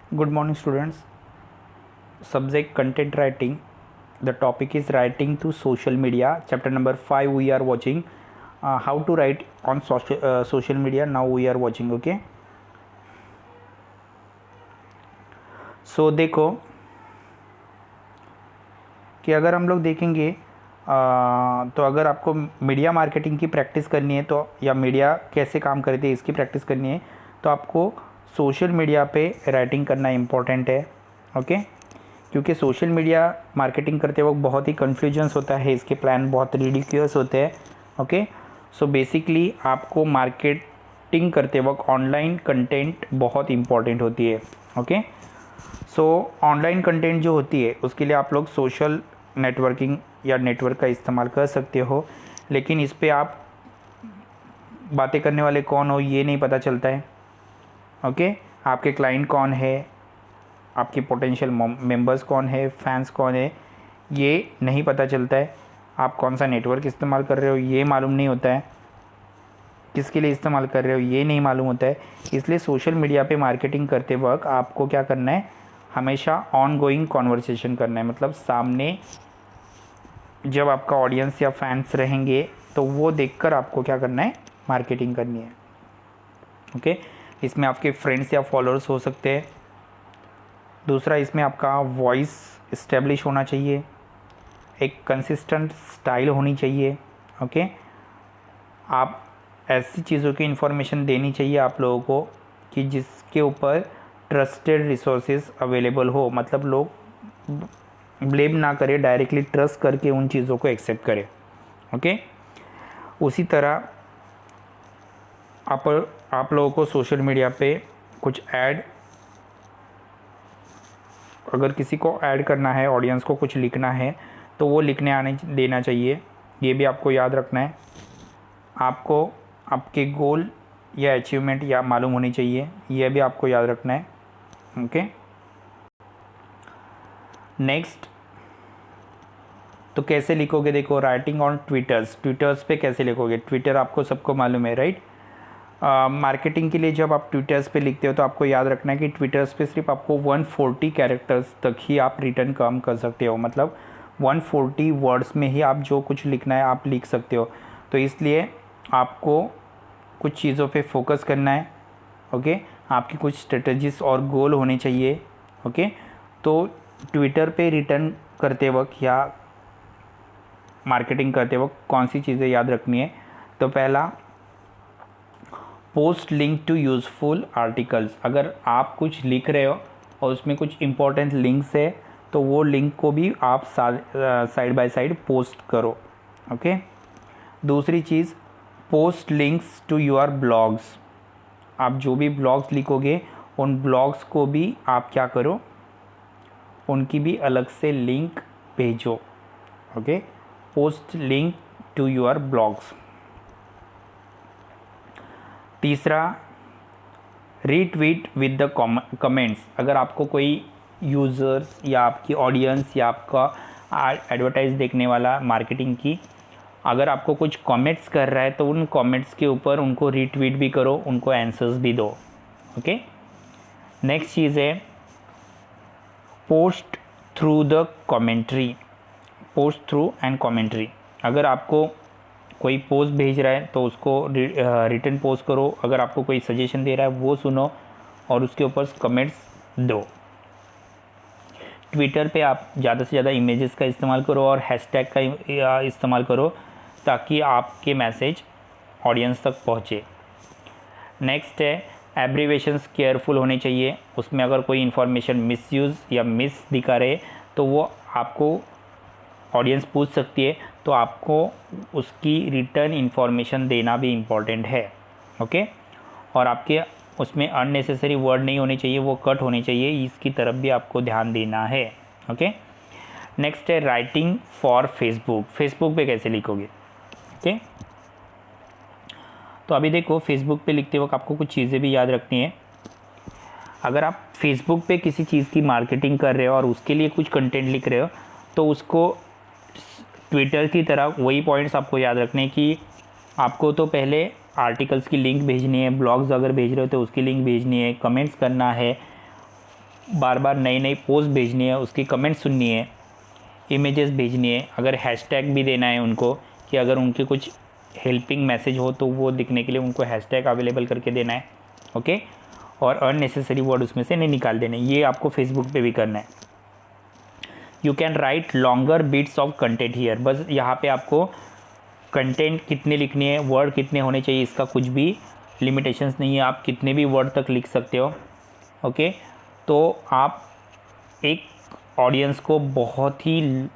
Good morning, students. Subject content writing. The topic is writing to social media. Chapter number 5 we are watching. How to write on social media. Now we are watching. Okay. So देखो कि अगर हम लोग देखेंगे तो अगर आपको media marketing की प्रैक्टिस करनी है तो या मीडिया कैसे काम करती है इसकी प्रैक्टिस करनी है तो आपको सोशल मीडिया पे राइटिंग करना इम्पोर्टेंट है। ओके, क्योंकि सोशल मीडिया मार्केटिंग करते वक्त बहुत ही कन्फ्यूजन्स होता है, इसके प्लान बहुत रिडिक्यूलस होते हैं। ओके, सो बेसिकली आपको मार्केटिंग करते वक्त ऑनलाइन कंटेंट बहुत इम्पॉर्टेंट होती है। ओके, सो ऑनलाइन कंटेंट जो होती है उसके लिए आप लोग सोशल नेटवर्किंग या नेटवर्क का इस्तेमाल कर सकते हो, लेकिन इस पे आप बातें करने वाले कौन हो ये नहीं पता चलता है। ओके, आपके क्लाइंट कौन है, आपके पोटेंशियल मेंबर्स कौन है, फैंस कौन है, ये नहीं पता चलता है। आप कौन सा नेटवर्क इस्तेमाल कर रहे हो ये मालूम नहीं होता है, किसके लिए इस्तेमाल कर रहे हो ये नहीं मालूम होता है। इसलिए सोशल मीडिया पे मार्केटिंग करते वक्त आपको क्या करना है, हमेशा ऑन गोइंग कॉन्वर्सेशन करना है। मतलब सामने जब आपका ऑडियंस या फैंस रहेंगे तो वो देखकर आपको क्या करना है, मार्केटिंग करनी है। ओके, इसमें आपके फ्रेंड्स या फॉलोअर्स हो सकते हैं। दूसरा, इसमें आपका वॉइस इस्टेब्लिश होना चाहिए, एक कंसिस्टेंट स्टाइल होनी चाहिए। ओके, आप ऐसी चीज़ों की इन्फॉर्मेशन देनी चाहिए आप लोगों को कि जिसके ऊपर ट्रस्टेड रिसोर्सेज अवेलेबल हो, मतलब लोग ब्लेम ना करें, डायरेक्टली ट्रस्ट करके उन चीज़ों को एक्सेप्ट करें। ओके, उसी तरह आप लोगों को सोशल मीडिया पे कुछ ऐड, अगर किसी को ऐड करना है, ऑडियंस को कुछ लिखना है तो वो लिखने आने देना चाहिए। ये भी आपको याद रखना है। आपको आपके गोल या अचीवमेंट या मालूम होनी चाहिए, यह भी आपको याद रखना है। ओके, नेक्स्ट, तो कैसे लिखोगे, देखो राइटिंग ऑन ट्विटर्स पे कैसे लिखोगे। ट्विटर आपको सबको मालूम है, राइट। मार्केटिंग के लिए जब आप ट्विटर्स पे लिखते हो तो आपको याद रखना है कि ट्विटर्स पे सिर्फ आपको 140 कैरेक्टर्स तक ही आप रिटर्न काम कर सकते हो। मतलब 140 वर्ड्स में ही आप जो कुछ लिखना है आप लिख सकते हो। तो इसलिए आपको कुछ चीज़ों पे फोकस करना है। ओके, आपकी कुछ स्ट्रेटजीज और गोल होने चाहिए। ओके, तो ट्विटर पे रिटर्न करते वक्त या मार्केटिंग करते वक्त कौन सी चीज़ें याद रखनी है, तो पहला, post link to useful articles. अगर आप कुछ लिख रहे हो और उसमें कुछ इंपॉर्टेंट लिंक्स है तो वो लिंक को भी आप साइड बाय साइड पोस्ट करो। ओके, दूसरी चीज़, post links to your blogs. आप जो भी ब्लॉग्स लिखोगे उन ब्लॉग्स को भी आप क्या करो, उनकी भी अलग से लिंक भेजो। Okay, post link to your blogs. तीसरा, रीट्वीट विद द कमेंट्स। अगर आपको कोई यूज़र्स या आपकी ऑडियंस या आपका एडवर्टाइज देखने वाला मार्केटिंग की अगर आपको कुछ कमेंट्स कर रहा है तो उन कमेंट्स के ऊपर उनको रीट्वीट भी करो, उनको आंसर्स भी दो। ओके, नेक्स्ट चीज़ है post through the commentary, post through and commentary. अगर आपको कोई पोस्ट भेज रहा है तो उसको रिटर्न पोस्ट करो, अगर आपको कोई सजेशन दे रहा है वो सुनो और उसके ऊपर कमेंट्स दो। ट्विटर पे आप ज़्यादा से ज़्यादा इमेजेस का इस्तेमाल करो और हैशटैग का इस्तेमाल करो ताकि आपके मैसेज ऑडियंस तक पहुँचे। नेक्स्ट है एब्रीवेशंस केयरफुल होने चाहिए, उसमें अगर कोई इन्फॉर्मेशन मिसयूज़ या मिस दिखा रहे तो वो आपको ऑडियंस पूछ सकती है, तो आपको उसकी रिटर्न इन्फॉर्मेशन देना भी इम्पॉर्टेंट है। ओके, और आपके उसमें अननेसेसरी वर्ड नहीं होने चाहिए, वो कट होने चाहिए, इसकी तरफ भी आपको ध्यान देना है। ओके, नेक्स्ट है राइटिंग फॉर फेसबुक पे कैसे लिखोगे। ओके, तो अभी देखो फेसबुक पे लिखते वक्त आपको कुछ चीज़ें भी याद रखनी है। अगर आप फेसबुक पे किसी चीज़ की मार्केटिंग कर रहे हो और उसके लिए कुछ कंटेंट लिख रहे हो तो उसको ट्विटर की तरह वही पॉइंट्स आपको याद रखने कि आपको तो पहले आर्टिकल्स की लिंक भेजनी है, ब्लॉग्स अगर भेज रहे हो तो उसकी लिंक भेजनी है, कमेंट्स करना है, बार बार नई नई पोस्ट भेजनी है, उसकी कमेंट सुननी है, इमेजेस भेजनी है, अगर हैशटैग भी देना है उनको कि अगर उनके कुछ हेल्पिंग मैसेज हो तो वो दिखने के लिए उनको हैशटैग अवेलेबल करके देना है, ओके। और अननेसेसरी वर्ड उसमें से नहीं निकाल देने, ये आपको फेसबुक पे भी करना है। You can write longer bits of content here, बस यहाँ पे आपको कंटेंट कितने लिखने हैं, वर्ड कितने होने चाहिए, इसका कुछ भी लिमिटेशंस नहीं है, आप कितने भी वर्ड तक लिख सकते हो, ओके। तो आप एक ऑडियंस को बहुत ही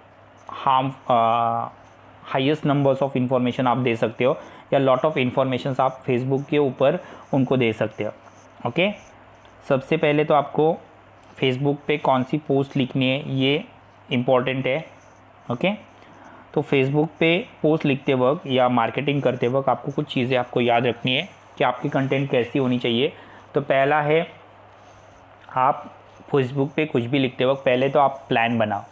हाईएस्ट नंबर्स ऑफ इंफॉर्मेशन आप दे सकते हो, या लॉट ऑफ इंफॉर्मेशन आप फेसबुक के ऊपर उनको दे सकते हो, ओके। सबसे पहले तो आपको फेसबुक पे कौन सी पोस्ट लिखनी है ये इम्पॉर्टेंट है, ओके। तो फेसबुक पे पोस्ट लिखते वक्त या मार्केटिंग करते वक्त आपको कुछ चीज़ें आपको याद रखनी है कि आपकी कंटेंट कैसी होनी चाहिए। तो पहला है, आप फेसबुक पे कुछ भी लिखते वक्त पहले तो आप प्लान बनाओ,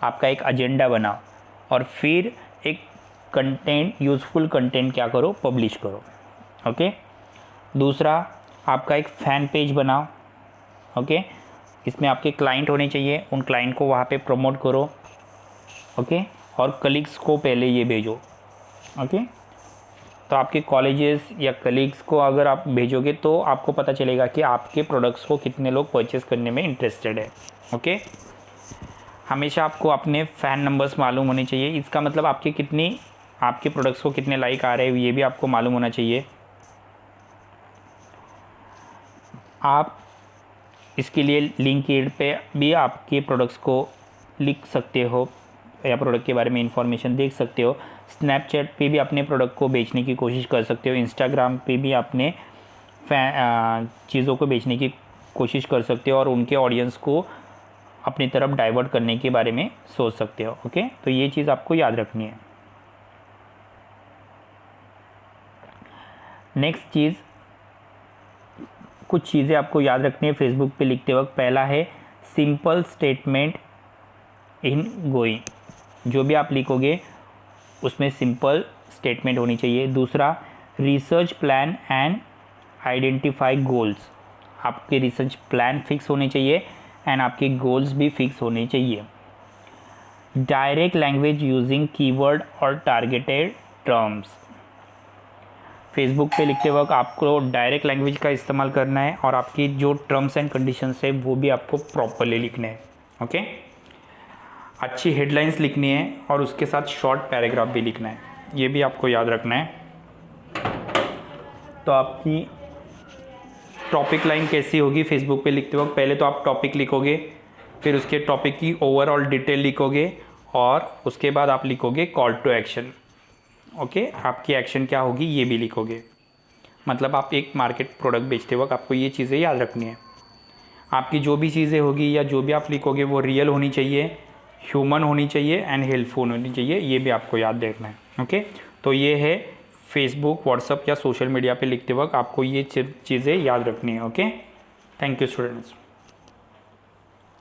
आपका एक एजेंडा बनाओ, और फिर एक कंटेंट, यूज़फुल कंटेंट क्या करो, पब्लिश करो, ओके। दूसरा, आपका एक फ़ैन पेज बनाओ, ओके। इसमें आपके क्लाइंट होने चाहिए, उन क्लाइंट को वहाँ पे प्रमोट करो, ओके। और कलीग्स को पहले ये भेजो, ओके। तो आपके कॉलेजेस या कलीग्स को अगर आप भेजोगे तो आपको पता चलेगा कि आपके प्रोडक्ट्स को कितने लोग परचेस करने में इंटरेस्टेड है, ओके। हमेशा आपको अपने फ़ैन नंबर्स मालूम होने चाहिए, इसका मतलब आपके प्रोडक्ट्स को कितने लाइक आ रहे हैं ये भी आपको मालूम होना चाहिए। आप इसके लिए लिंक्डइन पे भी आपके प्रोडक्ट्स को लिख सकते हो या प्रोडक्ट के बारे में इंफॉर्मेशन देख सकते हो। स्नैपचैट पे भी अपने प्रोडक्ट को बेचने की कोशिश कर सकते हो। इंस्टाग्राम पे भी अपने चीज़ों को बेचने की कोशिश कर सकते हो और उनके ऑडियंस को अपनी तरफ डाइवर्ट करने के बारे में सोच सकते हो, ओके। तो ये चीज़ आपको याद रखनी है। नेक्स्ट चीज़, कुछ चीज़ें आपको याद रखनी है फेसबुक पे लिखते वक्त। पहला है सिंपल स्टेटमेंट इन गोइंग, जो भी आप लिखोगे उसमें सिंपल स्टेटमेंट होनी चाहिए। दूसरा, research plan and identify goals, आपके रिसर्च प्लान फिक्स होने चाहिए एंड आपके गोल्स भी फिक्स होने चाहिए। डायरेक्ट लैंग्वेज यूजिंग कीवर्ड और टारगेटेड टर्म्स, फेसबुक पे लिखते वक्त आपको डायरेक्ट लैंग्वेज का इस्तेमाल करना है और आपकी जो टर्म्स एंड कंडीशंस है वो भी आपको प्रॉपरली लिखने हैं, ओके। अच्छी हेडलाइंस लिखनी है और उसके साथ शॉर्ट पैराग्राफ भी लिखना है, ये भी आपको याद रखना है। तो आपकी टॉपिक लाइन कैसी होगी फेसबुक पे लिखते वक्त, पहले तो आप टॉपिक लिखोगे, फिर उसके टॉपिक की ओवरऑल डिटेल लिखोगे और उसके बाद आप लिखोगे कॉल टू एक्शन, ओके। आपकी एक्शन क्या होगी ये भी लिखोगे। मतलब आप एक मार्केट प्रोडक्ट बेचते वक्त आपको ये चीज़ें याद रखनी है। आपकी जो भी चीज़ें होगी या जो भी आप लिखोगे वो रियल होनी चाहिए, ह्यूमन होनी चाहिए एंड हेल्पफुल होनी चाहिए, ये भी आपको याद रखना है, ओके। तो ये है फेसबुक, व्हाट्सएप या सोशल मीडिया पे लिखते वक्त आपको ये चीज़ें याद रखनी है, ओके। Thank you students.